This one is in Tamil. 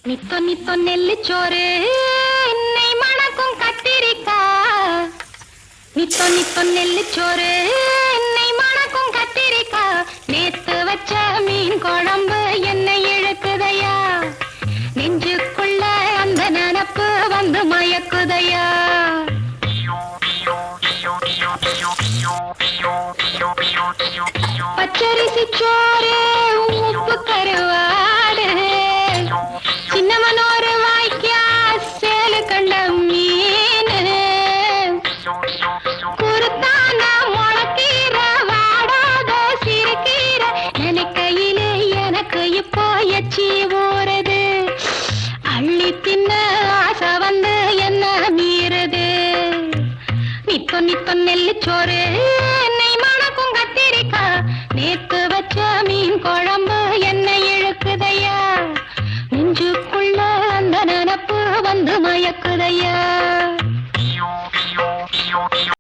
நித்தோ நித்தோ நெல்லிச்சோறு என்னை மணக்கும் கத்திரிக்கா. நித்தோ நித்தோ நெல்லிச்சோறு என்னை மணக்கும் கத்திரிக்கா. நேத்து வச்ச மீன் குழம்பு என்னை இழுக்குதையா. நெஞ்சுக்குள்ள அந்த நினப்பு வந்து மயக்குதையா. பச்சரிசி சோறு உப்பு கருவாடு சின்னமனோரு வாய்க்கா சேலு கண்ட மீன் குருத்தான முளக்கீர வாடாத சிறுகீர நினைக்கையிலே எனக்கு இப்போ எச்சி ஊறுது. அள்ளி தின்ன ஆசை வந்து என்ன மீறுது. நித்தோ நித்தோ நெல்லிச்சோறு என்னை மணக்கும் கத்திரிக்கா. நேத்து வச்ச மீன் குழம்பு என்னை இழுக்குதையா. நெஞ்சுக்குள்ள அந்த நினப்பு வந்து மயக்குதையா.